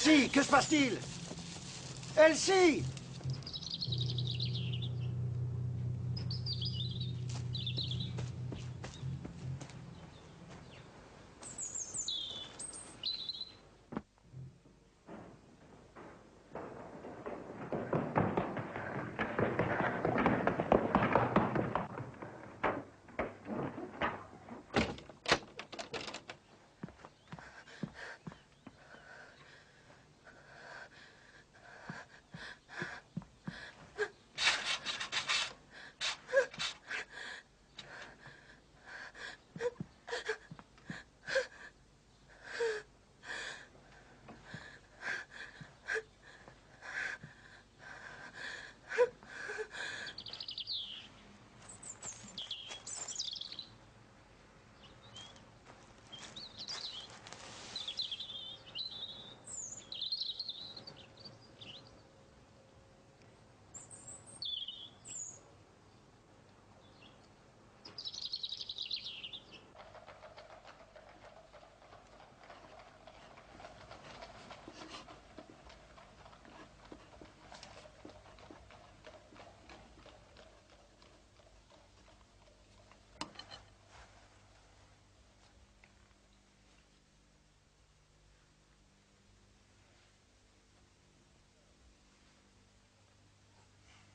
Elsie, que se passe-t-il? Elsie!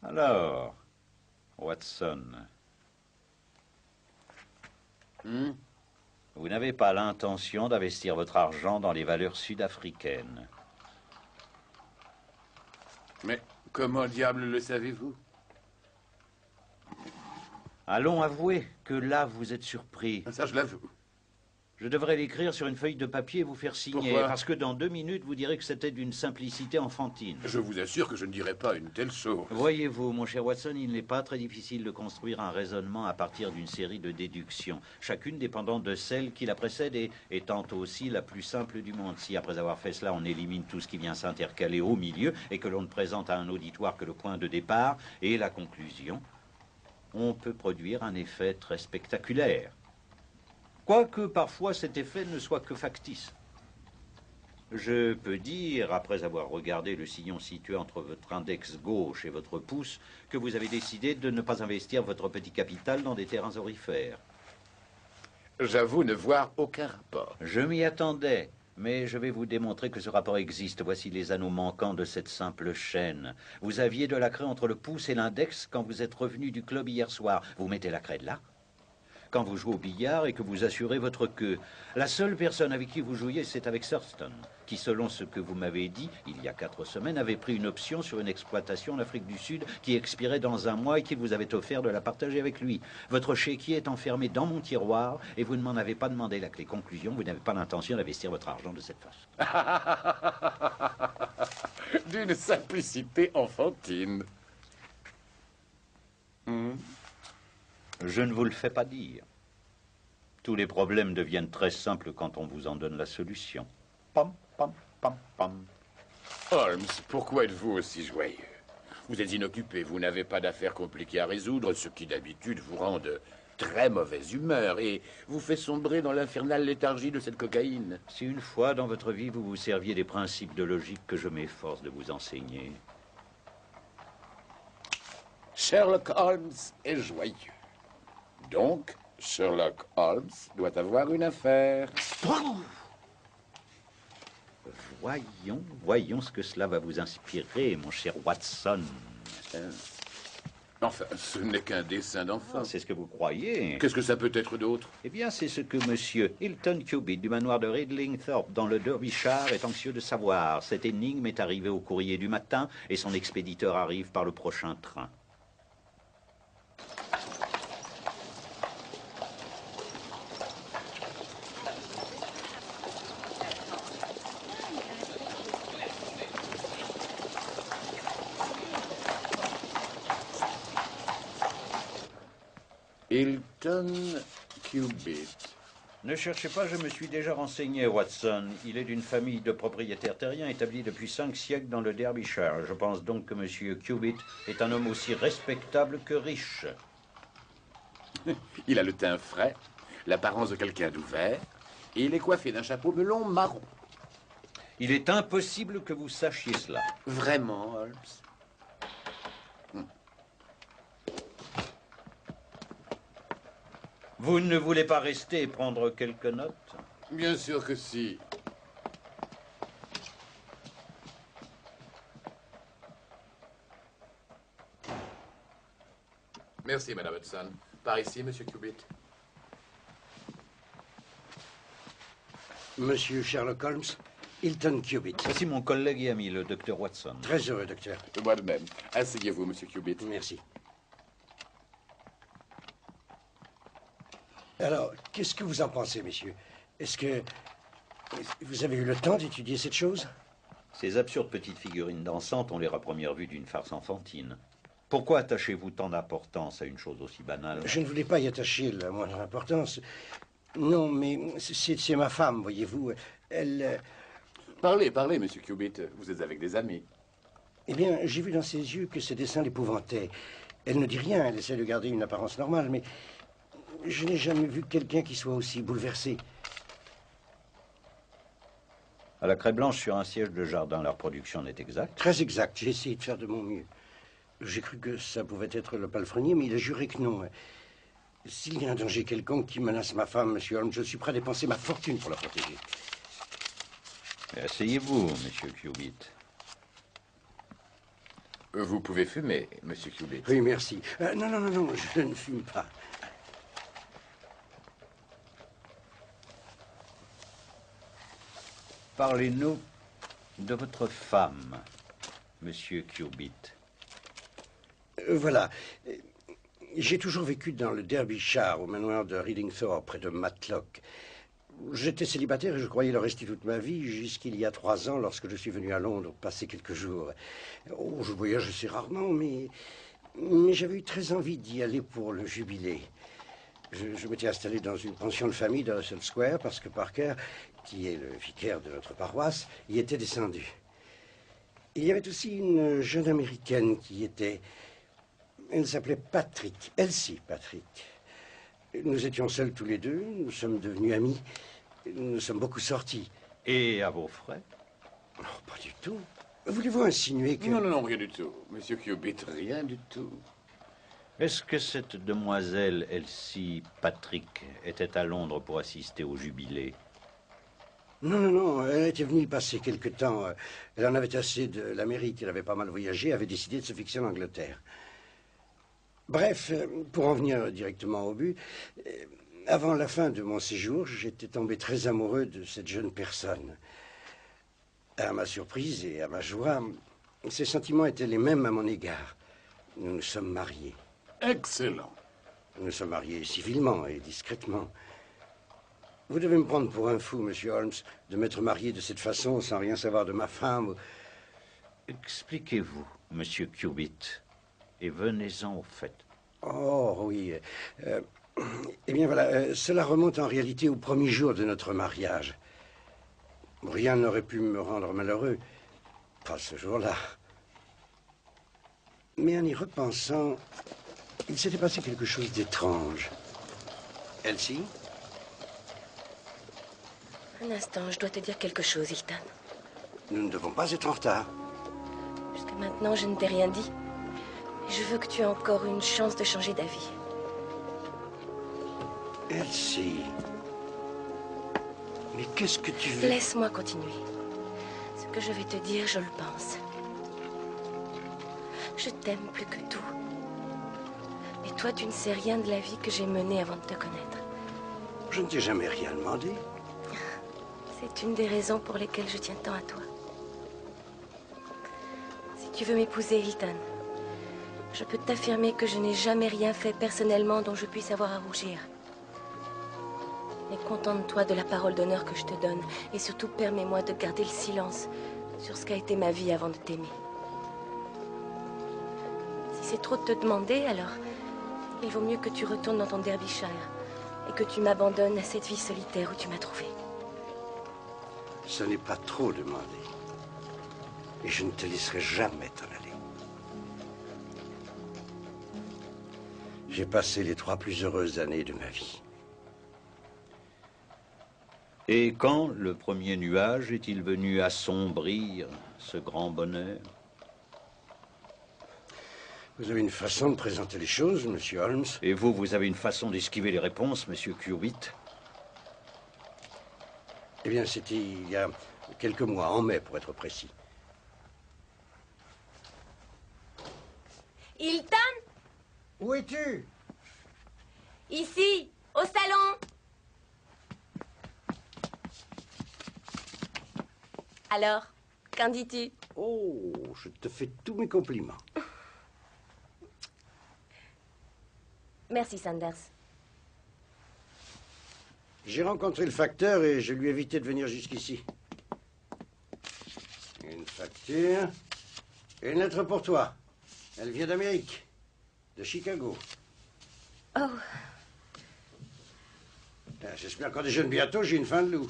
Alors, Watson, vous n'avez pas l'intention d'investir votre argent dans les valeurs sud-africaines. Mais comment diable le savez-vous? Allons avouer que là, vous êtes surpris. Ça, je l'avoue. Je devrais l'écrire sur une feuille de papier et vous faire signer. Pourquoi? Parce que dans 2 minutes, vous direz que c'était d'une simplicité enfantine. Je vous assure que je ne dirai pas une telle chose. Voyez-vous, mon cher Watson, il n'est pas très difficile de construire un raisonnement à partir d'une série de déductions, chacune dépendant de celle qui la précède et étant aussi la plus simple du monde. Si, après avoir fait cela, on élimine tout ce qui vient s'intercaler au milieu et que l'on ne présente à un auditoire que le point de départ et la conclusion, on peut produire un effet très spectaculaire. Quoique parfois cet effet ne soit que factice. Je peux dire, après avoir regardé le sillon situé entre votre index gauche et votre pouce, que vous avez décidé de ne pas investir votre petit capital dans des terrains aurifères. J'avoue ne voir aucun rapport. Je m'y attendais, mais je vais vous démontrer que ce rapport existe. Voici les anneaux manquants de cette simple chaîne. Vous aviez de la craie entre le pouce et l'index quand vous êtes revenu du club hier soir. Vous mettez la craie là. Quand vous jouez au billard et que vous assurez votre queue. La seule personne avec qui vous jouiez, c'est avec Thurston, qui, selon ce que vous m'avez dit, il y a 4 semaines, avait pris une option sur une exploitation en Afrique du Sud qui expirait dans 1 mois et qu'il vous avait offert de la partager avec lui. Votre chéquier est enfermé dans mon tiroir et vous ne m'en avez pas demandé la clé. Conclusion, vous n'avez pas l'intention d'investir votre argent de cette façon. D'une simplicité enfantine. Je ne vous le fais pas dire. Tous les problèmes deviennent très simples quand on vous en donne la solution. Pam, pam, pam, pam. Holmes, pourquoi êtes-vous aussi joyeux? Vous êtes inoccupé, vous n'avez pas d'affaires compliquées à résoudre, ce qui d'habitude vous rend de très mauvaise humeur et vous fait sombrer dans l'infernale léthargie de cette cocaïne. Si une fois dans votre vie vous vous serviez des principes de logique que je m'efforce de vous enseigner. Sherlock Holmes est joyeux. Donc, Sherlock Holmes doit avoir une affaire. Voyons ce que cela va vous inspirer, mon cher Watson. Enfin, ce n'est qu'un dessin d'enfant. C'est ce que vous croyez. Qu'est-ce que ça peut être d'autre? Eh bien, c'est ce que monsieur Hilton Cubitt du manoir de Ridlingthorpe dans le Derbyshire est anxieux de savoir. Cette énigme est arrivée au courrier du matin et son expéditeur arrive par le prochain train. Hilton Cubitt. Ne cherchez pas, je me suis déjà renseigné, Watson. Il est d'une famille de propriétaires terriens établie depuis 5 siècles dans le Derbyshire. Je pense donc que monsieur Cubitt est un homme aussi respectable que riche. Il a le teint frais, l'apparence de quelqu'un d'ouvert, et il est coiffé d'un chapeau melon marron. Il est impossible que vous sachiez cela. Vraiment, Holmes? Vous ne voulez pas rester et prendre quelques notes? Bien sûr que si. Merci, Madame Hudson. Par ici, Monsieur Cubitt. Monsieur Sherlock Holmes, Hilton Cubitt. Voici mon collègue et ami, le docteur Watson. Très heureux, docteur. Moi de même. Asseyez-vous, Monsieur Cubitt. Merci. Alors, qu'est-ce que vous en pensez, messieurs? Est-ce que vous avez eu le temps d'étudier cette chose? Ces absurdes petites figurines dansantes ont l'air à première vue d'une farce enfantine. Pourquoi attachez-vous tant d'importance à une chose aussi banale? Je ne voulais pas y attacher la moindre importance. Non, mais c'est ma femme, voyez-vous. Elle... Parlez, parlez, Monsieur Cubitt. Vous êtes avec des amis. Eh bien, j'ai vu dans ses yeux que ces dessins l'épouvantaient. Elle ne dit rien, elle essaie de garder une apparence normale, mais je n'ai jamais vu quelqu'un qui soit aussi bouleversé. À la craie blanche sur un siège de jardin, la reproduction est exacte? Très exact, j'ai essayé de faire de mon mieux. J'ai cru que ça pouvait être le palefrenier, mais il a juré que non. S'il y a un danger quelconque qui menace ma femme, monsieur Holmes, je suis prêt à dépenser ma fortune pour la protéger. Asseyez-vous, monsieur Cubitt. Vous pouvez fumer, Monsieur Cubitt. Oui, merci. Non, je ne fume pas. Parlez-nous de votre femme, monsieur Cubitt. Voilà. J'ai toujours vécu dans le Derbyshire, au manoir de Readingthorpe, près de Matlock. J'étais célibataire et je croyais le rester toute ma vie, jusqu'il y a 3 ans, lorsque je suis venu à Londres passer quelques jours. Oh, je voyage assez rarement, mais j'avais eu très envie d'y aller pour le jubilé. Je m'étais installé dans une pension de famille de Russell Square parce que Parker, qui est le vicaire de notre paroisse, y était descendu. Il y avait aussi une jeune américaine qui y était... Elle s'appelait Patrick, Elsie Patrick. Nous étions seuls tous les deux, nous sommes devenus amis, nous sommes beaucoup sortis. Et à vos frais? Oh, pas du tout. Voulez-vous insinuer que... Non, rien du tout. Monsieur Cubitt, rien du tout. Est-ce que cette demoiselle Elsie Patrick était à Londres pour assister au jubilé? Non, elle était venue y passer quelque temps. Elle en avait assez de l'Amérique, elle avait pas mal voyagé, avait décidé de se fixer en Angleterre. Bref, pour en venir directement au but, avant la fin de mon séjour, j'étais tombé très amoureux de cette jeune personne. À ma surprise et à ma joie, ses sentiments étaient les mêmes à mon égard. Nous nous sommes mariés. Excellent. Nous nous sommes mariés civilement et discrètement. Vous devez me prendre pour un fou, monsieur Holmes, de m'être marié de cette façon sans rien savoir de ma femme. Expliquez-vous, monsieur Cubitt, et venez-en au fait. Oh, oui. Eh bien, voilà, cela remonte en réalité au premier jour de notre mariage. Rien n'aurait pu me rendre malheureux, pas ce jour-là. Mais en y repensant, il s'était passé quelque chose d'étrange. Elsie? Un instant, je dois te dire quelque chose, Hilton. Nous ne devons pas être en retard. Jusqu'à maintenant, je ne t'ai rien dit. Et je veux que tu aies encore une chance de changer d'avis. Elsie... Mais qu'est-ce que tu veux? Laisse-moi continuer. Ce que je vais te dire, je le pense. Je t'aime plus que tout. Et toi, tu ne sais rien de la vie que j'ai menée avant de te connaître. Je ne t'ai jamais rien demandé. C'est une des raisons pour lesquelles je tiens tant à toi. Si tu veux m'épouser, Hilton, je peux t'affirmer que je n'ai jamais rien fait personnellement dont je puisse avoir à rougir. Mais contente-toi de la parole d'honneur que je te donne. Et surtout, permets-moi de garder le silence sur ce qu'a été ma vie avant de t'aimer. Si c'est trop de te demander, alors il vaut mieux que tu retournes dans ton Derbyshire et que tu m'abandonnes à cette vie solitaire où tu m'as trouvé. Ce n'est pas trop demandé. Et je ne te laisserai jamais t'en aller. J'ai passé les 3 plus heureuses années de ma vie. Et quand le premier nuage est-il venu assombrir ce grand bonheur? Vous avez une façon de présenter les choses, monsieur Holmes. Et vous, vous avez une façon d'esquiver les réponses, monsieur Cubitt? Eh bien, c'était il y a quelques mois, en mai, pour être précis. Hilton? Où es-tu? Ici, au salon. Alors, qu'en dis-tu? Oh, je te fais tous mes compliments. Merci, Sanders. J'ai rencontré le facteur et je lui ai évité de venir jusqu'ici. Une facture. Et une lettre pour toi. Elle vient d'Amérique. De Chicago. Oh, J'espère qu'en déjeune bientôt, j'ai une fin de loup.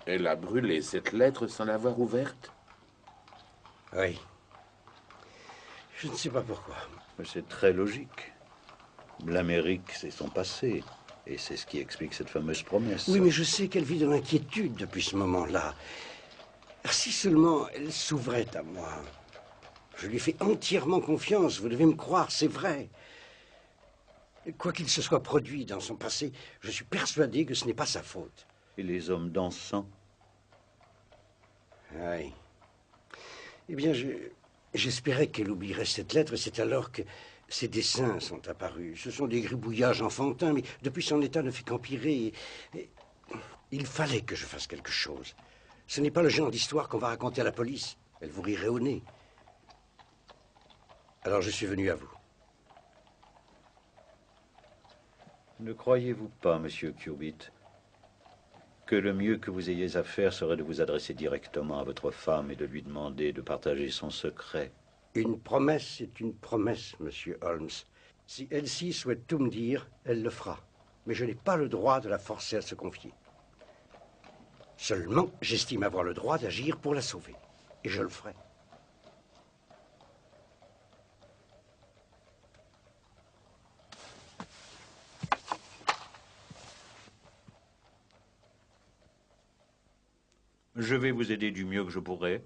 Elle a brûlé cette lettre sans l'avoir ouverte? Oui. Je ne sais pas pourquoi. C'est très logique. L'Amérique, c'est son passé. Et c'est ce qui explique cette fameuse promesse. Oui, mais je sais qu'elle vit dans l'inquiétude depuis ce moment-là. Si seulement elle s'ouvrait à moi. Je lui fais entièrement confiance, vous devez me croire, c'est vrai. Quoi qu'il se soit produit dans son passé, je suis persuadé que ce n'est pas sa faute. Et les hommes d'encens? Oui. Eh bien, j'espérais qu'elle oublierait cette lettre, et c'est alors que ses dessins sont apparus. Ce sont des gribouillages enfantins, mais depuis son état ne fait qu'empirer. Il fallait que je fasse quelque chose. Ce n'est pas le genre d'histoire qu'on va raconter à la police. Elle vous rirait au nez. Alors je suis venu à vous. Ne croyez-vous pas, monsieur Cubitt, que le mieux que vous ayez à faire serait de vous adresser directement à votre femme et de lui demander de partager son secret? Une promesse est une promesse, monsieur Holmes. Si Elsie souhaite tout me dire, elle le fera. Mais je n'ai pas le droit de la forcer à se confier. Seulement, j'estime avoir le droit d'agir pour la sauver. Et je le ferai. Je vais vous aider du mieux que je pourrai.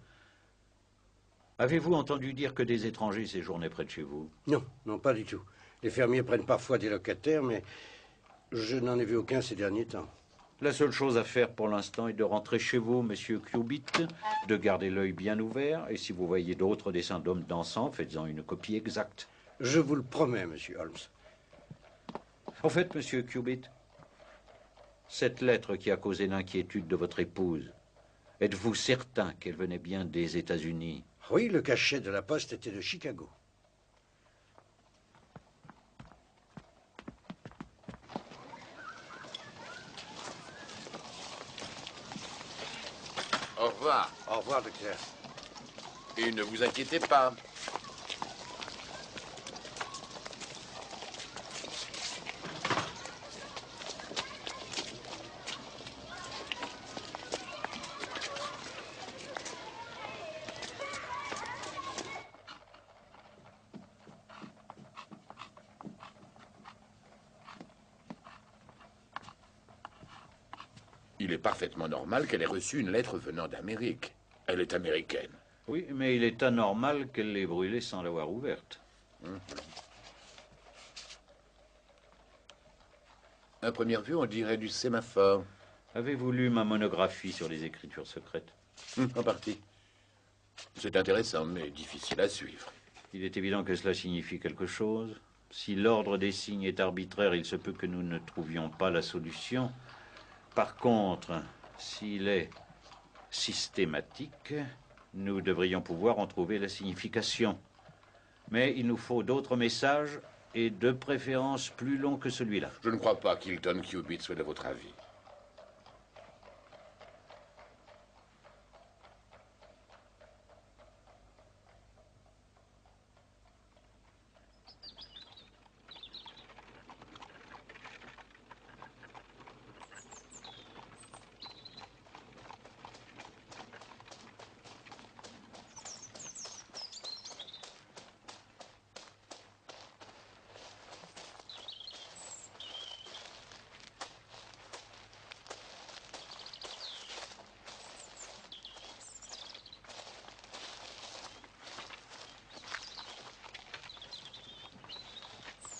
Avez-vous entendu dire que des étrangers séjournaient près de chez vous? Non, non, pas du tout. Les fermiers prennent parfois des locataires, mais je n'en ai vu aucun ces derniers temps. La seule chose à faire pour l'instant est de rentrer chez vous, monsieur Cubitt, de garder l'œil bien ouvert, et si vous voyez d'autres dessins d'hommes dansant, faites-en une copie exacte. Je vous le promets, monsieur Holmes. En fait, monsieur Cubitt, cette lettre qui a causé l'inquiétude de votre épouse, êtes-vous certain qu'elle venait bien des États-Unis? Oui, le cachet de la poste était de Chicago. Au revoir. Au revoir, docteur. Et ne vous inquiétez pas. Il est parfaitement normal qu'elle ait reçu une lettre venant d'Amérique. Elle est américaine. Oui, mais il est anormal qu'elle l'ait brûlée sans l'avoir ouverte. À première vue, on dirait du sémaphore. Avez-vous lu ma monographie sur les écritures secrètes? En partie. C'est intéressant, mais difficile à suivre. Il est évident que cela signifie quelque chose. Si l'ordre des signes est arbitraire, il se peut que nous ne trouvions pas la solution. Par contre, s'il est systématique, nous devrions pouvoir en trouver la signification. Mais il nous faut d'autres messages, et de préférence plus longs que celui-là. Je ne crois pas qu'Hilton Cubitt soit de votre avis.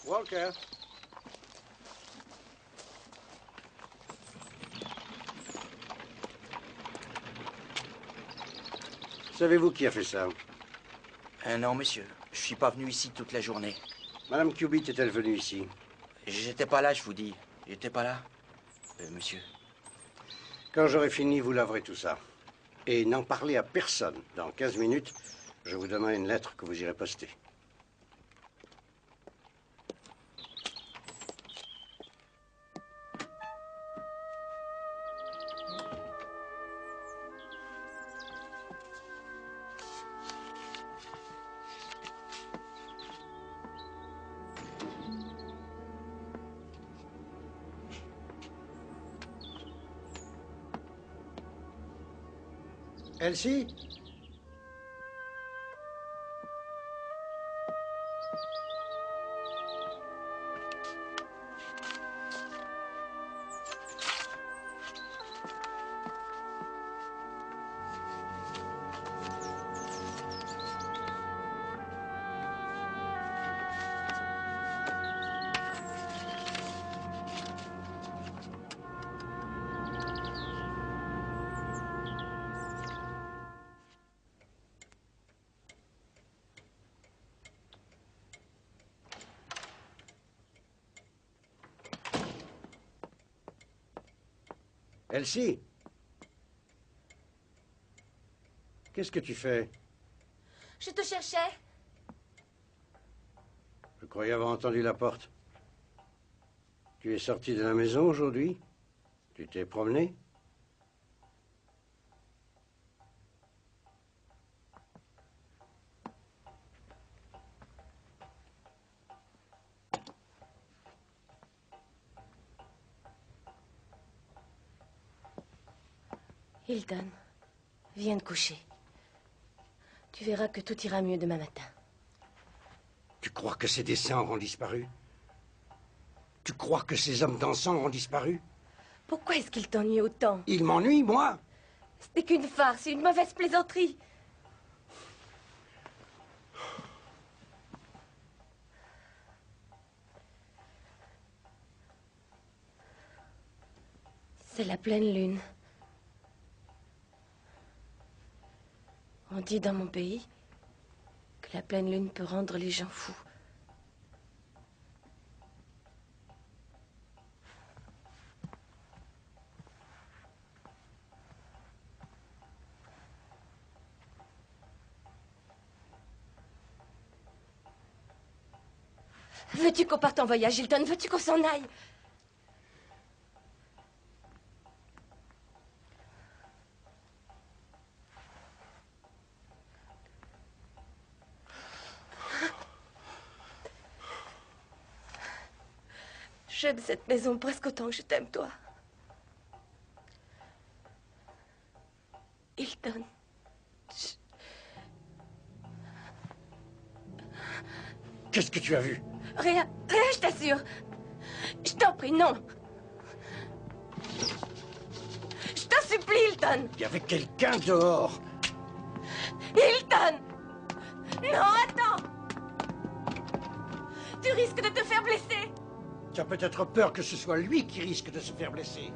Walker. Savez-vous qui a fait ça? Non, monsieur. Je suis pas venu ici toute la journée. Madame Cubitt est-elle venue ici? J'étais pas là, je vous dis. J'étais pas là. Monsieur. Quand j'aurai fini, vous laverez tout ça. Et n'en parlez à personne. Dans 15 minutes, je vous donnerai une lettre que vous irez poster. Elsie? Elsie? Qu'est-ce que tu fais? Je te cherchais. Je croyais avoir entendu la porte. Tu es sorti de la maison aujourd'hui? Tu t'es promené? Hilton, viens te coucher. Tu verras que tout ira mieux demain matin. Tu crois que ces dessins auront disparu? Tu crois que ces hommes dansants auront disparu? Pourquoi est-ce qu'il t'ennuie autant? Ils m'ennuient, moi? Ce n'est qu'une farce, une mauvaise plaisanterie. C'est la pleine lune. On dit dans mon pays que la pleine lune peut rendre les gens fous. Veux-tu qu'on parte en voyage, Hilton? Veux-tu qu'on s'en aille? J'aime cette maison presque autant que je t'aime, toi. Hilton. Qu'est-ce que tu as vu? Rien, rien, je t'assure. Je t'en prie, non. Je t'en supplie, Hilton. Il y avait quelqu'un dehors. Hilton! Non, attends! Tu risques de te faire blesser. Tu as peut-être peur que ce soit lui qui risque de se faire blesser.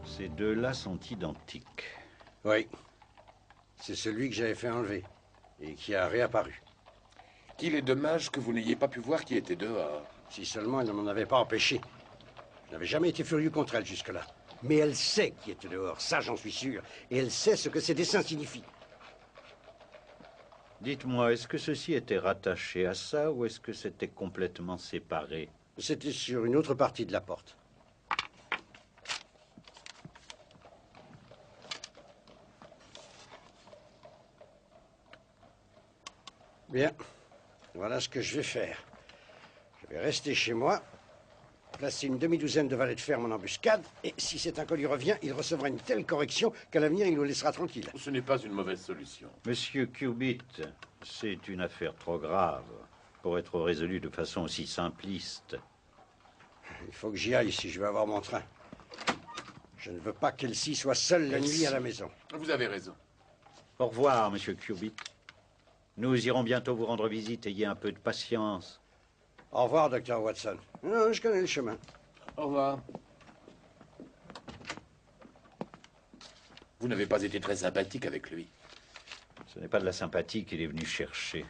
Ces deux-là sont identiques. Oui. C'est celui que j'avais fait enlever et qui a réapparu. Qu'il est dommage que vous n'ayez pas pu voir qui était dehors. Si seulement elle ne m'en avait pas empêché. Je n'avais jamais été furieux contre elle jusque-là. Mais elle sait qui était dehors, ça j'en suis sûr. Et elle sait ce que ces dessins signifient. Dites-moi, est-ce que ceci était rattaché à ça ou est-ce que c'était complètement séparé? C'était sur une autre partie de la porte. Bien. Voilà ce que je vais faire. Je vais rester chez moi placé une demi-douzaine de valets de ferme en embuscade, et si cet inconnu revient, il recevra une telle correction qu'à l'avenir, il nous laissera tranquilles. Ce n'est pas une mauvaise solution. Monsieur Cubitt, c'est une affaire trop grave pour être résolue de façon aussi simpliste. Il faut que j'y aille si je veux avoir mon train. Je ne veux pas qu'Elsie soit seule la nuit à la maison. Vous avez raison. Au revoir, monsieur Cubitt. Nous irons bientôt vous rendre visite. Ayez un peu de patience. Au revoir, docteur Watson. Non, je connais le chemin. Au revoir. Vous n'avez pas été très sympathique avec lui. Ce n'est pas de la sympathie qu'il est venu chercher.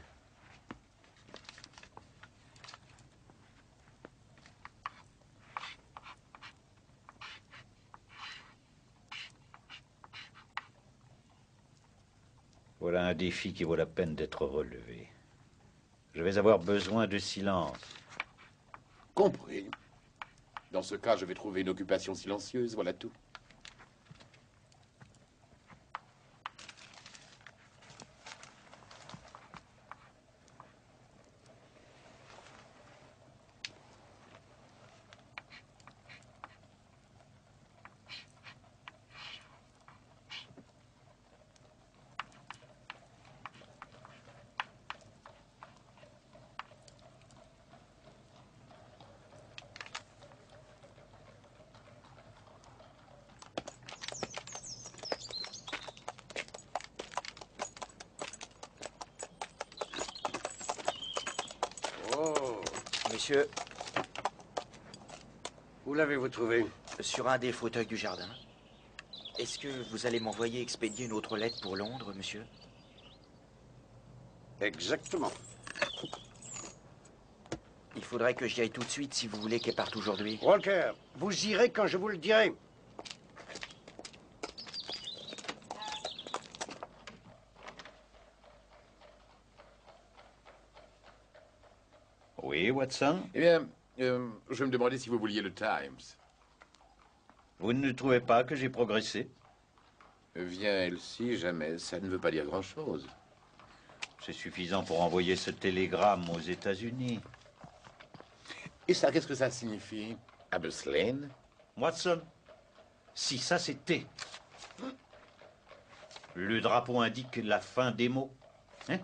Voilà un défi qui vaut la peine d'être relevé. Je vais avoir besoin de silence. Compris. Dans ce cas, je vais trouver une occupation silencieuse, voilà tout. Monsieur, Où l'avez-vous trouvé? sur un des fauteuils du jardin. Est-ce que vous allez m'envoyer expédier une autre lettre pour Londres, monsieur? Exactement. Il faudrait que j'y aille tout de suite si vous voulez qu'elle parte aujourd'hui. Walker, vous irez quand je vous le dirai. Oui, Watson? Eh bien, je me demandais si vous vouliez le Times. Vous ne trouvez pas que j'ai progressé? Viens, Elsie, jamais. Ça ne veut pas dire grand-chose. C'est suffisant pour envoyer ce télégramme aux États-Unis. Et ça, qu'est-ce que ça signifie? Abbas Lane? Watson, si ça c'était... Le drapeau indique la fin des mots. Hein?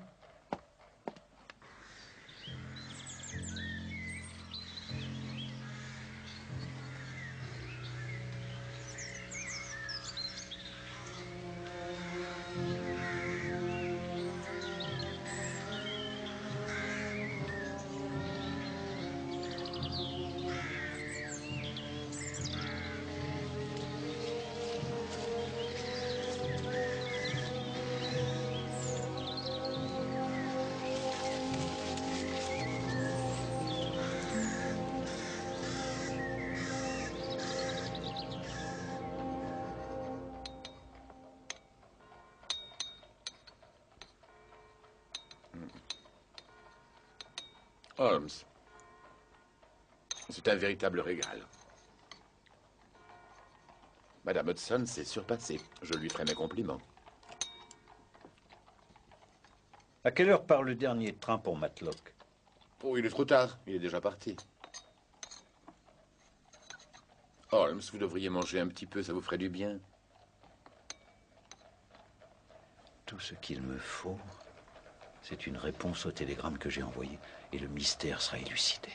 Holmes, c'est un véritable régal. Madame Hudson s'est surpassée. Je lui ferai mes compliments. À quelle heure part le dernier train pour Matlock? Oh, il est trop tard. Il est déjà parti. Holmes, vous devriez manger un petit peu, ça vous ferait du bien. Tout ce qu'il me faut, c'est une réponse au télégramme que j'ai envoyé, et le mystère sera élucidé.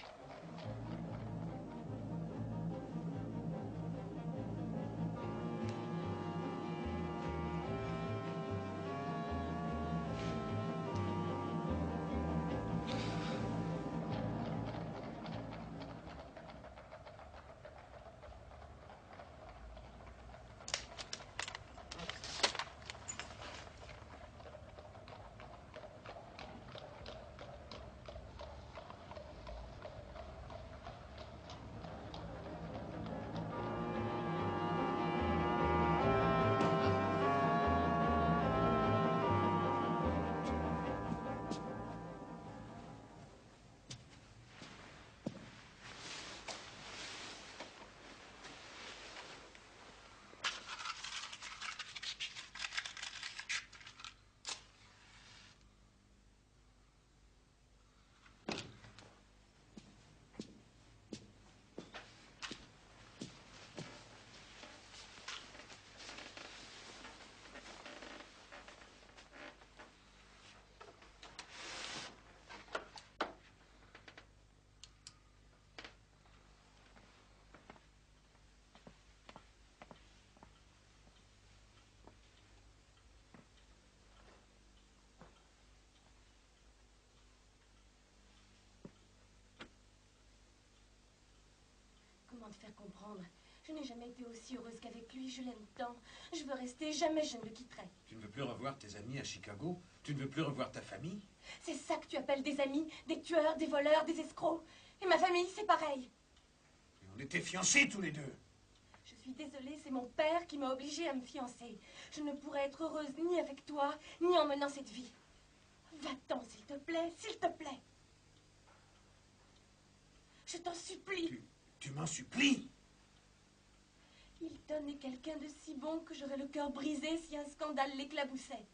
te faire comprendre. Je n'ai jamais été aussi heureuse qu'avec lui. Je l'aime tant. Je veux rester. Jamais je ne le quitterai. Tu ne veux plus revoir tes amis à Chicago? Tu ne veux plus revoir ta famille? C'est ça que tu appelles des amis? Des tueurs, des voleurs, des escrocs? Et ma famille, c'est pareil. Et on était fiancés tous les deux. Je suis désolée, c'est mon père qui m'a obligée à me fiancer. Je ne pourrais être heureuse ni avec toi, ni en menant cette vie. Va-t'en, s'il te plaît, s'il te plaît. Je t'en supplie. Tu m'en supplies? Hilton est quelqu'un de si bon que j'aurais le cœur brisé si un scandale l'éclaboussait.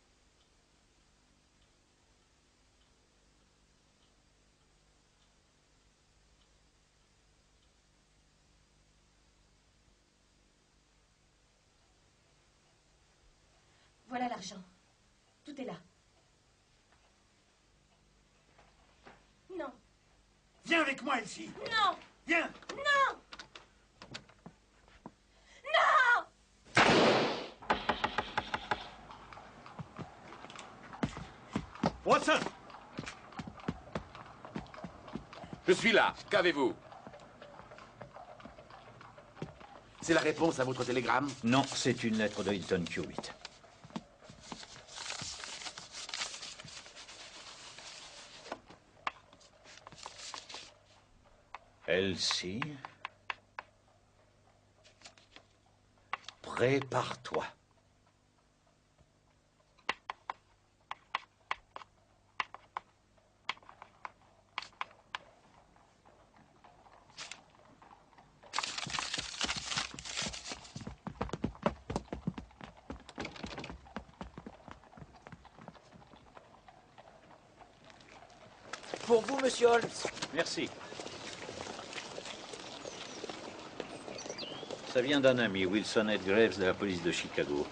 Voilà l'argent. Tout est là. Non. Viens avec moi, Elsie. Non. Viens. Non. Non. Watson! Je suis là. Qu'avez-vous? C'est la réponse à votre télégramme? Non, c'est une lettre de Hilton Cubitt. Elsie, prépare-toi. Pour vous, monsieur Holmes. Merci. Ça vient d'un ami, Wilson Ed Graves de la police de Chicago.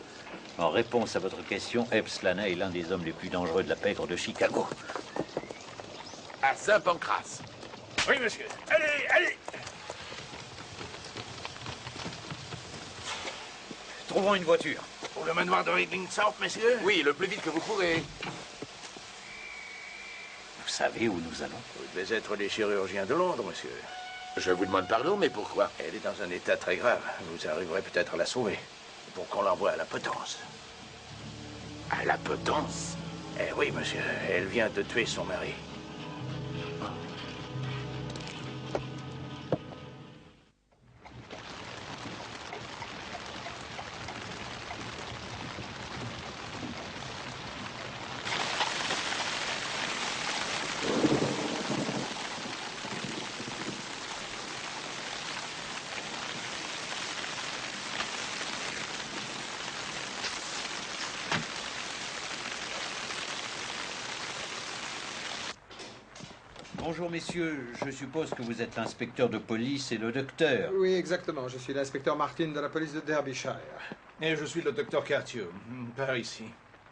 En réponse à votre question, Ebb Slana est l'un des hommes les plus dangereux de la pègre de Chicago. À Saint-Pancras. Oui, monsieur. Allez, allez. Trouvons une voiture. Pour le manoir de Riding South, messieurs? Oui, le plus vite que vous pourrez. Vous savez où nous allons? Vous devez être les chirurgiens de Londres, monsieur. Je vous demande pardon, mais pourquoi? Elle est dans un état très grave. Vous arriverez peut-être à la sauver. Pour qu'on l'envoie à la potence. À la potence? Eh oui, monsieur. Elle vient de tuer son mari. Bonjour messieurs, je suppose que vous êtes l'inspecteur de police et le docteur. Oui, exactement. Je suis l'inspecteur Martin de la police de Derbyshire. Et je suis le docteur Cartier. Par ici.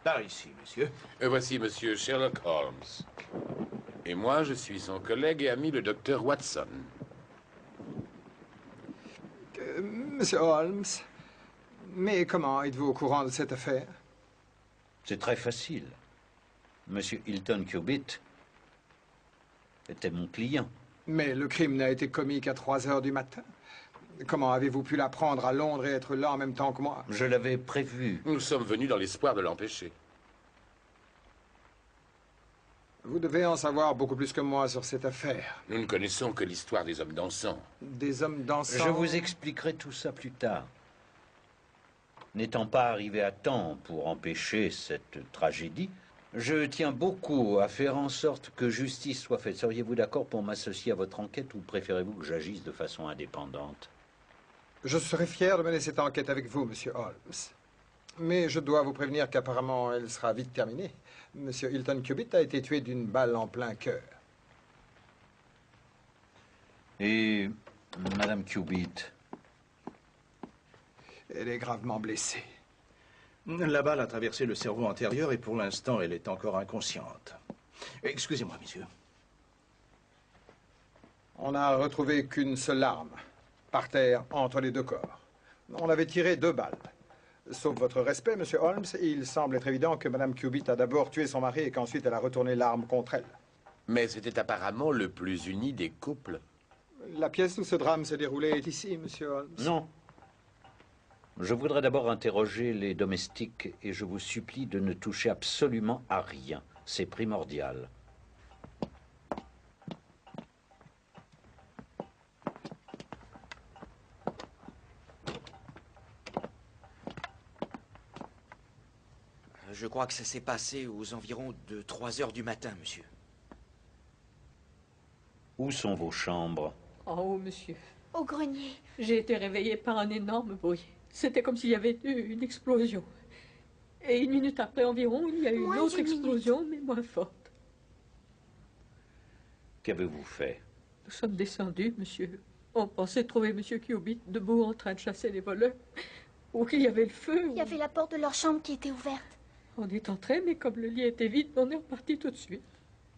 Par ici, monsieur. Voici monsieur Sherlock Holmes. Et moi, je suis son collègue et ami, le docteur Watson. Monsieur Holmes, mais comment êtes-vous au courant de cette affaire? C'est très facile. Monsieur Hilton Cubitt était mon client. Mais le crime n'a été commis qu'à 3 heures du matin. Comment avez-vous pu l'apprendre à Londres et être là en même temps que moi? Je l'avais prévu. Nous sommes venus dans l'espoir de l'empêcher. Vous devez en savoir beaucoup plus que moi sur cette affaire. Nous ne connaissons que l'histoire des hommes dansants. Des hommes dansants... Je vous expliquerai tout ça plus tard. N'étant pas arrivé à temps pour empêcher cette tragédie, je tiens beaucoup à faire en sorte que justice soit faite. Seriez-vous d'accord pour m'associer à votre enquête ou préférez-vous que j'agisse de façon indépendante? Je serais fier de mener cette enquête avec vous, monsieur Holmes. Mais je dois vous prévenir qu'apparemment, elle sera vite terminée. Monsieur Hilton Cubitt a été tué d'une balle en plein cœur. Et Madame Cubitt? Elle est gravement blessée. La balle a traversé le cerveau antérieur et pour l'instant, elle est encore inconsciente. Excusez-moi, monsieur. On n'a retrouvé qu'une seule arme, par terre, entre les deux corps. On avait tiré 2 balles. Sauf votre respect, monsieur Holmes, il semble être évident que Madame Cubitt a d'abord tué son mari et qu'ensuite elle a retourné l'arme contre elle. Mais c'était apparemment le plus uni des couples. La pièce où ce drame s'est déroulé est ici, monsieur Holmes. Non. Je voudrais d'abord interroger les domestiques et je vous supplie de ne toucher absolument à rien. C'est primordial. Je crois que ça s'est passé aux environs de 3 heures du matin, monsieur. Où sont vos chambres? En haut, monsieur. Au grenier. J'ai été réveillée par un énorme bruit. C'était comme s'il y avait eu une explosion. Et 1 minute après environ, il y a eu une autre explosion, mais moins forte. Qu'avez-vous fait? Nous sommes descendus, monsieur. On pensait trouver monsieur Cubitt debout en train de chasser les voleurs. Ou qu'il y avait le feu. Il y avait la porte de leur chambre qui était ouverte. On est entré, mais comme le lit était vide, on est reparti tout de suite.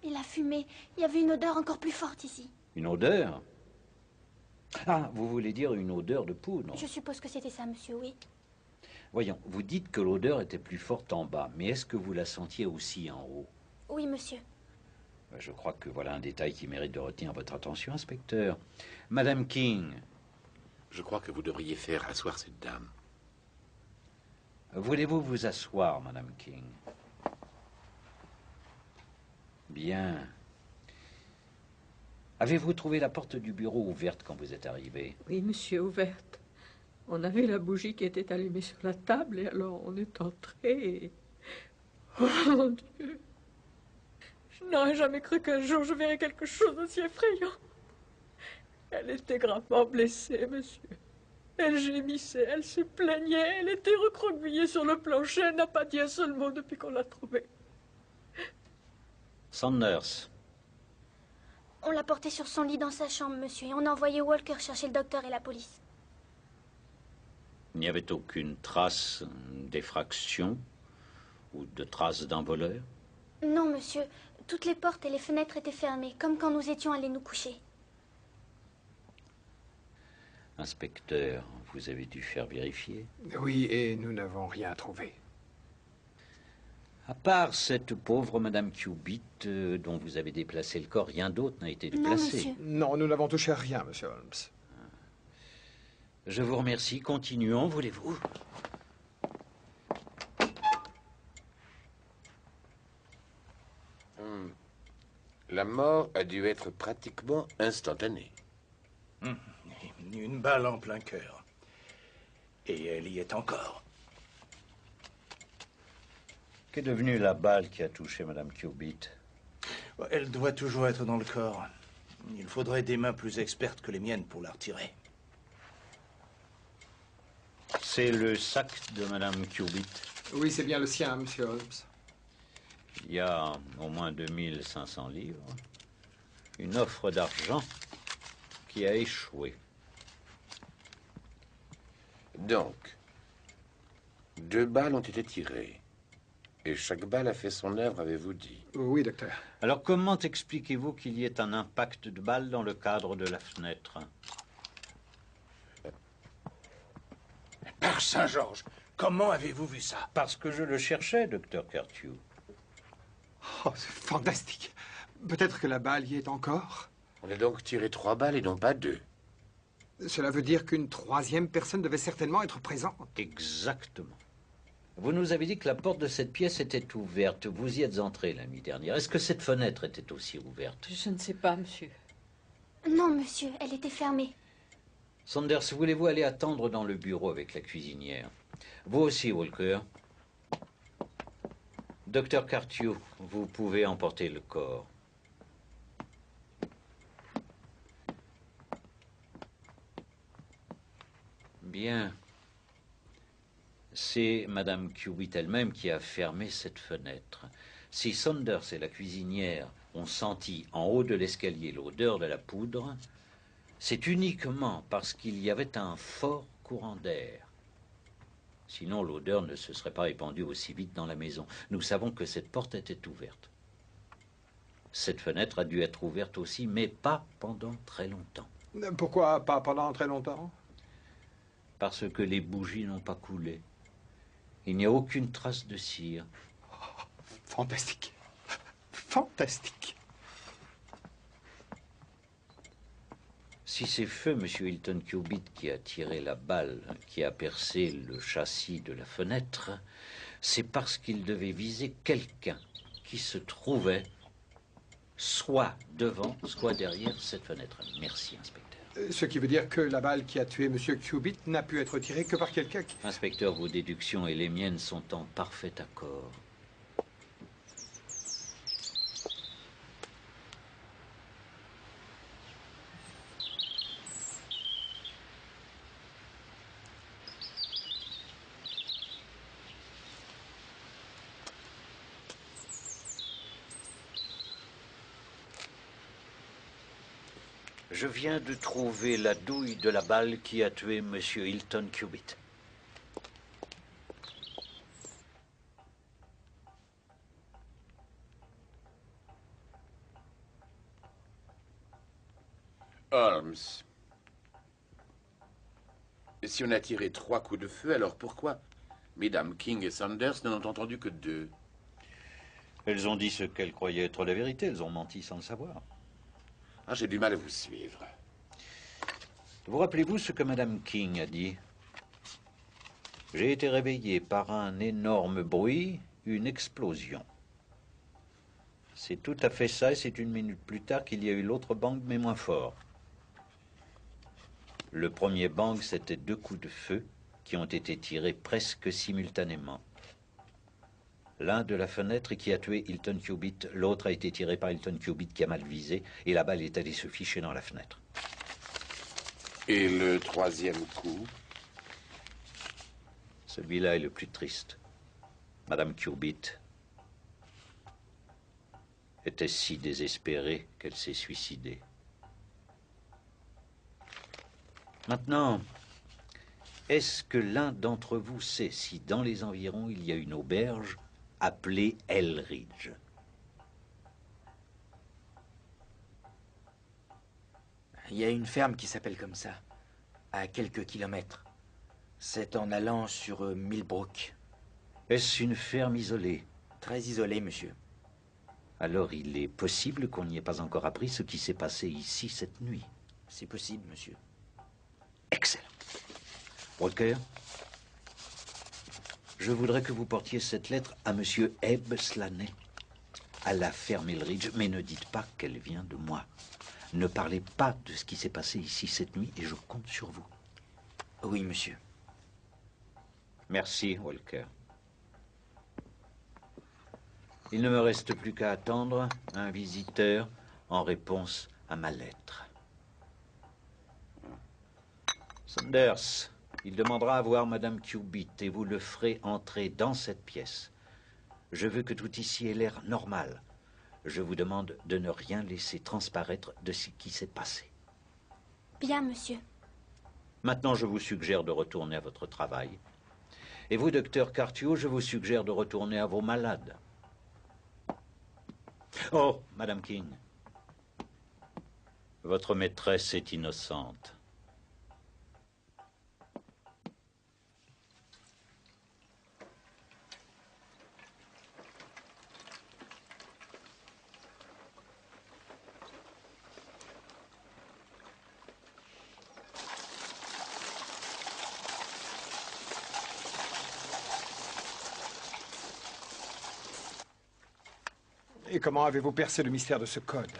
Et la fumée. Il y avait une odeur encore plus forte ici. Une odeur? Ah, vous voulez dire une odeur de poudre? Je suppose que c'était ça, monsieur, oui. Voyons, vous dites que l'odeur était plus forte en bas, mais est-ce que vous la sentiez aussi en haut? Oui, monsieur. Je crois que voilà un détail qui mérite de retenir votre attention, inspecteur. Madame King. Je crois que vous devriez faire asseoir cette dame. Voulez-vous vous asseoir, Madame King? Bien. Avez-vous trouvé la porte du bureau ouverte quand vous êtes arrivé? Oui, monsieur, ouverte. On a vu la bougie qui était allumée sur la table, et alors on est entré et... Oh, mon Dieu! Je n'aurais jamais cru qu'un jour je verrais quelque chose d'aussi effrayant. Elle était gravement blessée, monsieur. Elle gémissait, elle se plaignait, elle était recroquevillée sur le plancher, elle n'a pas dit un seul mot depuis qu'on l'a trouvée. Saunders. On l'a portée sur son lit dans sa chambre, monsieur, et on a envoyé Walker chercher le docteur et la police. Il n'y avait aucune trace d'effraction ou de trace d'un voleur? Non, monsieur. Toutes les portes et les fenêtres étaient fermées, comme quand nous étions allés nous coucher. Inspecteur, vous avez dû faire vérifier? Oui, et nous n'avons rien trouvé. À part cette pauvre Madame Cubitt dont vous avez déplacé le corps, rien d'autre n'a été déplacé. Non, monsieur. Non, nous n'avons touché à rien, monsieur Holmes. Je vous remercie. Continuons, voulez-vous? La mort a dû être pratiquement instantanée. Une balle en plein cœur. Et elle y est encore. Qu'est devenue la balle qui a touché Madame Cubitt? Elle doit toujours être dans le corps. Il faudrait des mains plus expertes que les miennes pour la retirer. C'est le sac de Madame Cubitt. Oui, c'est bien le sien, monsieur Holmes. Il y a au moins 2500 livres. Une offre d'argent qui a échoué. Donc, 2 balles ont été tirées. Et chaque balle a fait son œuvre, avez-vous dit? Oui, docteur. Alors comment expliquez-vous qu'il y ait un impact de balle dans le cadre de la fenêtre? Par Saint-Georges, comment avez-vous vu ça? Parce que je le cherchais, docteur Carthew. Oh, c'est fantastique. Peut-être que la balle y est encore. On a donc tiré 3 balles et non pas 2. Cela veut dire qu'une 3e personne devait certainement être présente. Exactement. Vous nous avez dit que la porte de cette pièce était ouverte. Vous y êtes entré la nuit dernière. Est-ce que cette fenêtre était aussi ouverte? Je ne sais pas, monsieur. Non, monsieur, elle était fermée. Saunders, voulez-vous aller attendre dans le bureau avec la cuisinière? Vous aussi, Walker. Docteur Carthew, vous pouvez emporter le corps. Bien. C'est Madame Cubitt elle-même qui a fermé cette fenêtre. Si Saunders et la cuisinière ont senti en haut de l'escalier l'odeur de la poudre, c'est uniquement parce qu'il y avait un fort courant d'air. Sinon, l'odeur ne se serait pas répandue aussi vite dans la maison. Nous savons que cette porte était ouverte. Cette fenêtre a dû être ouverte aussi, mais pas pendant très longtemps. Pourquoi pas pendant très longtemps? Parce que les bougies n'ont pas coulé. Il n'y a aucune trace de cire. Oh, fantastique. Fantastique. Si c'est feu, M. Hilton Cubitt, qui a tiré la balle, qui a percé le châssis de la fenêtre, c'est parce qu'il devait viser quelqu'un qui se trouvait soit devant, soit derrière cette fenêtre. Merci, inspecteur. Ce qui veut dire que la balle qui a tué M. Cubitt n'a pu être tirée que par quelqu'un qui... Inspecteur, vos déductions et les miennes sont en parfait accord. Je viens de trouver la douille de la balle qui a tué M. Hilton Cubitt. Holmes. Si on a tiré 3 coups de feu, alors pourquoi Mesdames King et Saunders n'en ont entendu que 2? Elles ont dit ce qu'elles croyaient être la vérité. Elles ont menti sans le savoir. Ah, j'ai du mal à vous suivre. Vous rappelez-vous ce que Madame King a dit? J'ai été réveillé par un énorme bruit, une explosion. C'est tout à fait ça, et c'est 1 minute plus tard qu'il y a eu l'autre bang, mais moins fort. Le premier bang, c'était 2 coups de feu qui ont été tirés presque simultanément. L'un de la fenêtre qui a tué Hilton Cubitt, l'autre a été tiré par Hilton Cubitt qui a mal visé, et la balle est allée se ficher dans la fenêtre. Et le 3e coup? Celui-là est le plus triste. Madame Cubitt était si désespérée qu'elle s'est suicidée. Maintenant, est-ce que l'un d'entre vous sait si dans les environs il y a une auberge appelée Elridge? Il y a une ferme qui s'appelle comme ça, à quelques kilomètres. C'est en allant sur Millbrook. Est-ce une ferme isolée? Très isolée, monsieur. Alors il est possible qu'on n'y ait pas encore appris ce qui s'est passé ici cette nuit. C'est possible, monsieur. Excellent. Walker, je voudrais que vous portiez cette lettre à Monsieur Ebb Slaney, à la ferme Elridge, mais ne dites pas qu'elle vient de moi. Ne parlez pas de ce qui s'est passé ici cette nuit et je compte sur vous. Oui, monsieur. Merci, Walker. Il ne me reste plus qu'à attendre un visiteur en réponse à ma lettre. Saunders, il demandera à voir Madame Cubitt et vous le ferez entrer dans cette pièce. Je veux que tout ici ait l'air normal. Je vous demande de ne rien laisser transparaître de ce qui s'est passé. Bien, monsieur. Maintenant, je vous suggère de retourner à votre travail. Et vous, docteur Cartio, je vous suggère de retourner à vos malades. Oh, Madame King, votre maîtresse est innocente. Et comment avez-vous percé le mystère de ce code?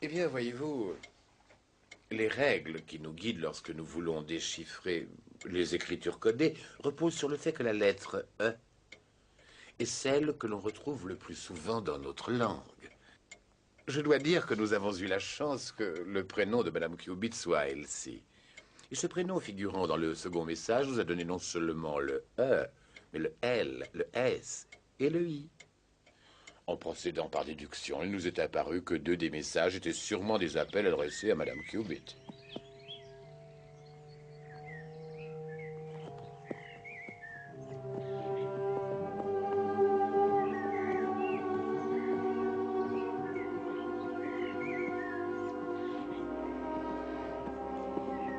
Eh bien, voyez-vous, les règles qui nous guident lorsque nous voulons déchiffrer les écritures codées reposent sur le fait que la lettre E est celle que l'on retrouve le plus souvent dans notre langue. Je dois dire que nous avons eu la chance que le prénom de Madame Cubitt soit Elsie. Et ce prénom figurant dans le second message nous a donné non seulement le E, mais le L, le S et le I. En procédant par déduction, il nous est apparu que 2 des messages étaient sûrement des appels adressés à Madame Cubitt.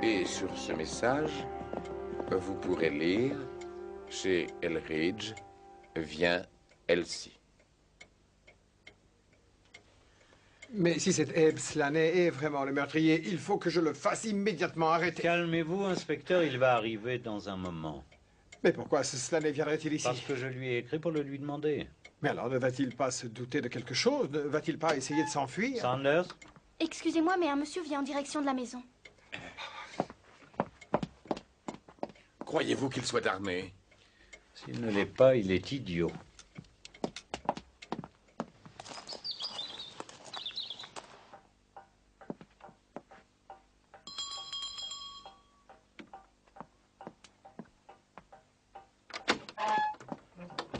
Et sur ce message, vous pourrez lire « Chez Elridge vient Elsie ». Mais si cet Abe Slaney est vraiment le meurtrier, il faut que je le fasse immédiatement arrêter. Calmez-vous, inspecteur, il va arriver dans un moment. Mais pourquoi ce Slaney viendrait-il ici? Parce que je lui ai écrit pour le lui demander. Mais alors ne va-t-il pas se douter de quelque chose? Ne va-t-il pas essayer de s'enfuir? Sanders? Excusez-moi, mais un monsieur vient en direction de la maison. Croyez-vous qu'il soit armé? S'il ne l'est pas, il est idiot.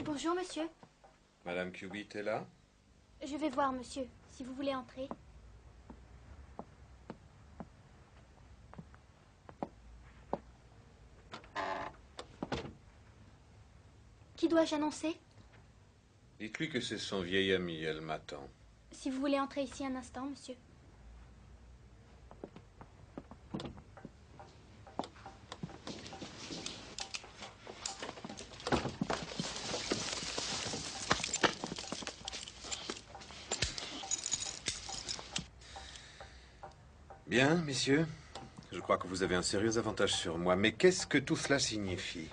Bonjour, monsieur. Madame Cubitt est là? Je vais voir, monsieur, si vous voulez entrer. Qui dois-je annoncer? Dites-lui que c'est son vieil ami, elle m'attend. Si vous voulez entrer ici un instant, monsieur. Bien, messieurs. Je crois que vous avez un sérieux avantage sur moi. Mais qu'est-ce que tout cela signifie?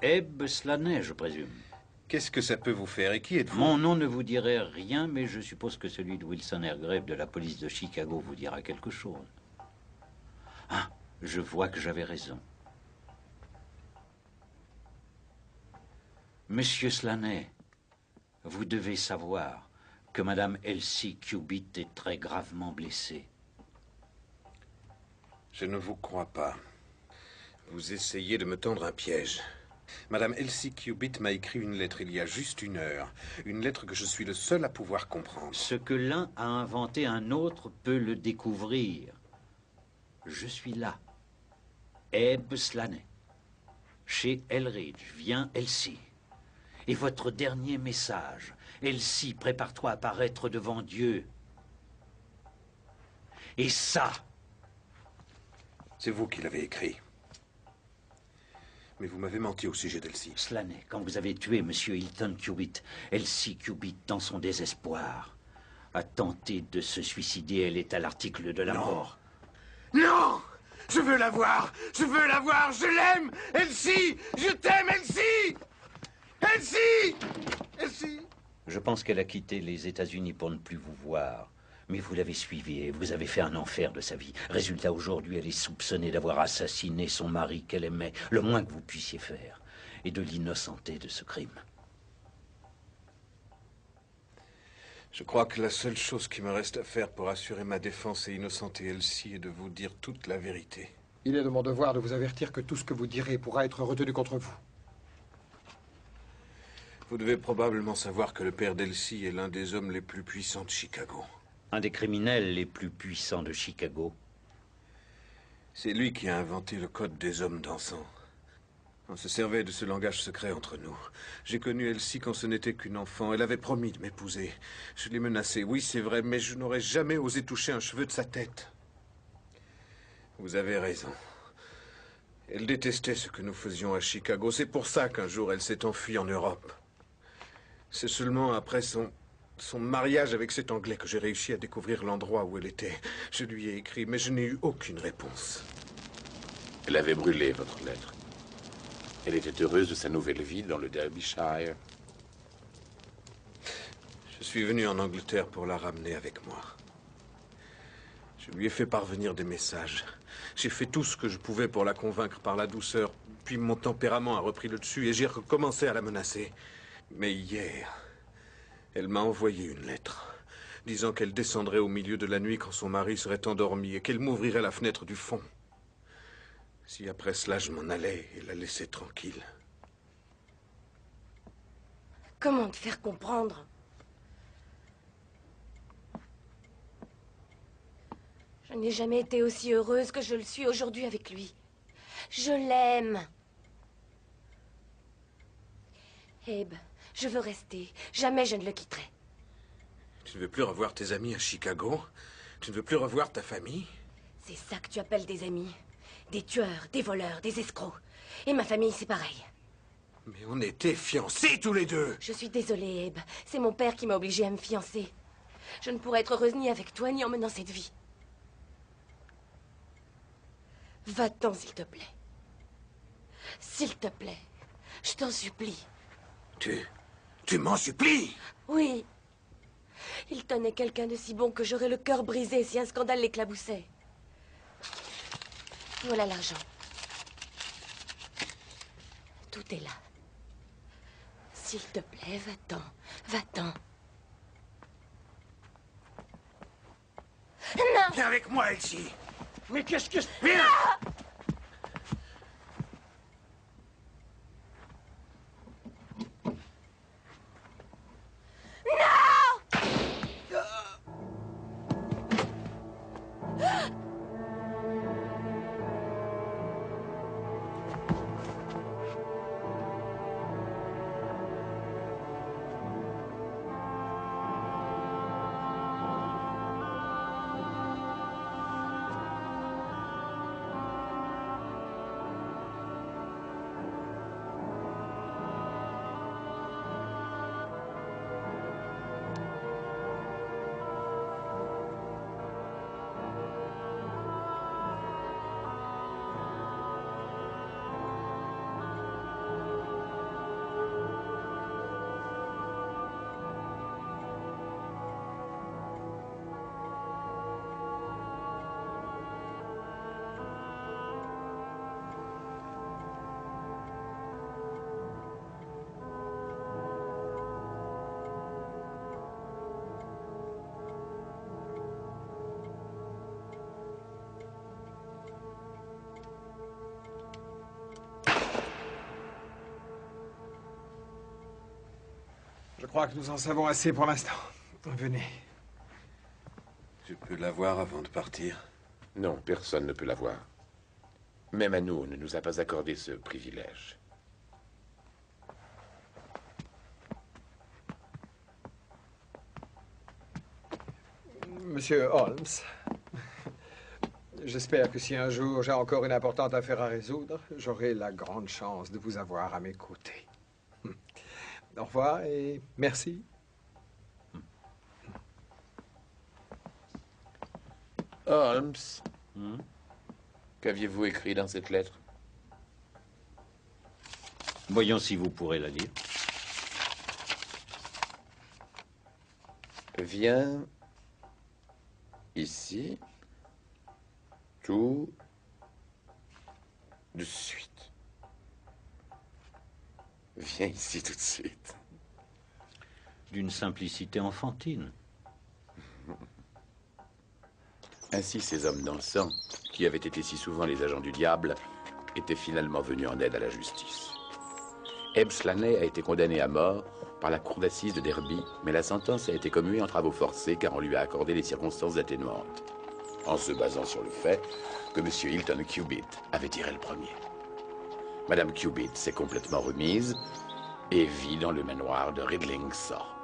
Abe Slaney, je présume. Qu'est-ce que ça peut vous faire et qui êtes-vous? Mon nom ne vous dirait rien, mais je suppose que celui de Wilson Airgrave de la police de Chicago vous dira quelque chose. Ah, je vois que j'avais raison. Monsieur Slaney, vous devez savoir que Madame Elsie Cubitt est très gravement blessée. Je ne vous crois pas. Vous essayez de me tendre un piège. Madame Elsie Cubitt m'a écrit une lettre il y a juste 1 heure. Une lettre que je suis le seul à pouvoir comprendre. Ce que l'un a inventé, un autre peut le découvrir. Je suis là. Abe Slaney. Chez Elridge vient Elsie. Et votre dernier message. Elsie, prépare-toi à paraître devant Dieu. Et ça... C'est vous qui l'avez écrit. Mais vous m'avez menti au sujet d'Elsie. Slaney, quand vous avez tué M. Hilton Cubitt, Elsie Cubitt, dans son désespoir, a tenté de se suicider. Elle est à l'article de la mort. Non! Je veux la voir! Je veux la voir! Je l'aime! Elsie! Je t'aime, Elsie! Elsie! Elsie! Je pense qu'elle a quitté les États-Unis pour ne plus vous voir. Mais vous l'avez suivie et vous avez fait un enfer de sa vie. Résultat, aujourd'hui, elle est soupçonnée d'avoir assassiné son mari qu'elle aimait. Le moins que vous puissiez faire est de l'innocenter de ce crime. Je crois que la seule chose qui me reste à faire pour assurer ma défense et innocenter Elsie est de vous dire toute la vérité. Il est de mon devoir de vous avertir que tout ce que vous direz pourra être retenu contre vous. Vous devez probablement savoir que le père d'Elsie est l'un des hommes les plus puissants de Chicago. Un des criminels les plus puissants de Chicago. C'est lui qui a inventé le code des hommes dansants. On se servait de ce langage secret entre nous. J'ai connu Elsie quand ce n'était qu'une enfant. Elle avait promis de m'épouser. Je l'ai menacée, oui c'est vrai, mais je n'aurais jamais osé toucher un cheveu de sa tête. Vous avez raison. Elle détestait ce que nous faisions à Chicago. C'est pour ça qu'un jour elle s'est enfuie en Europe. C'est seulement après son mariage avec cet Anglais que j'ai réussi à découvrir l'endroit où elle était. Je lui ai écrit, mais je n'ai eu aucune réponse. Elle avait brûlé votre lettre. Elle était heureuse de sa nouvelle vie dans le Derbyshire. Je suis venu en Angleterre pour la ramener avec moi. Je lui ai fait parvenir des messages. J'ai fait tout ce que je pouvais pour la convaincre par la douceur. Puis mon tempérament a repris le dessus et j'ai recommencé à la menacer. Mais hier... elle m'a envoyé une lettre, disant qu'elle descendrait au milieu de la nuit quand son mari serait endormi et qu'elle m'ouvrirait la fenêtre du fond. Si après cela je m'en allais et la laissais tranquille. Comment te faire comprendre? Je n'ai jamais été aussi heureuse que je le suis aujourd'hui avec lui. Je l'aime. Abe, je veux rester. Jamais je ne le quitterai. Tu ne veux plus revoir tes amis à Chicago? Tu ne veux plus revoir ta famille? C'est ça que tu appelles des amis? Des tueurs, des voleurs, des escrocs. Et ma famille, c'est pareil. Mais on était fiancés tous les deux! Je suis désolée, Abe. C'est mon père qui m'a obligée à me fiancer. Je ne pourrais être heureuse ni avec toi, ni en menant cette vie. Va-t'en, s'il te plaît. S'il te plaît. Je t'en supplie. Tu m'en supplies? Oui. Hilton est quelqu'un de si bon que j'aurais le cœur brisé si un scandale l'éclaboussait. Voilà l'argent. Tout est là. S'il te plaît, va-t'en. Va-t'en. Non! Viens avec moi, Elsie. Mais qu'est-ce que... Viens! Je crois que nous en savons assez pour l'instant. Venez. Je peux la voir avant de partir? Non, personne ne peut la voir. Même à nous, on ne nous a pas accordé ce privilège. Monsieur Holmes, j'espère que si un jour j'ai encore une importante affaire à résoudre, j'aurai la grande chance de vous avoir à mes côtés. Au revoir et merci. Holmes, qu'aviez-vous écrit dans cette lettre? Voyons si vous pourrez la lire. Viens ici tout de suite. Viens ici tout de suite. D'une simplicité enfantine. Ainsi, ces hommes dansants, qui avaient été si souvent les agents du diable, étaient finalement venus en aide à la justice. Ebb Slaney a été condamné à mort par la cour d'assises de Derby, mais la sentence a été commuée en travaux forcés car on lui a accordé les circonstances atténuantes, en se basant sur le fait que M. Hilton Cubitt avait tiré le premier. Madame Cubitt s'est complètement remise et vit dans le manoir de Ridlingthorpe.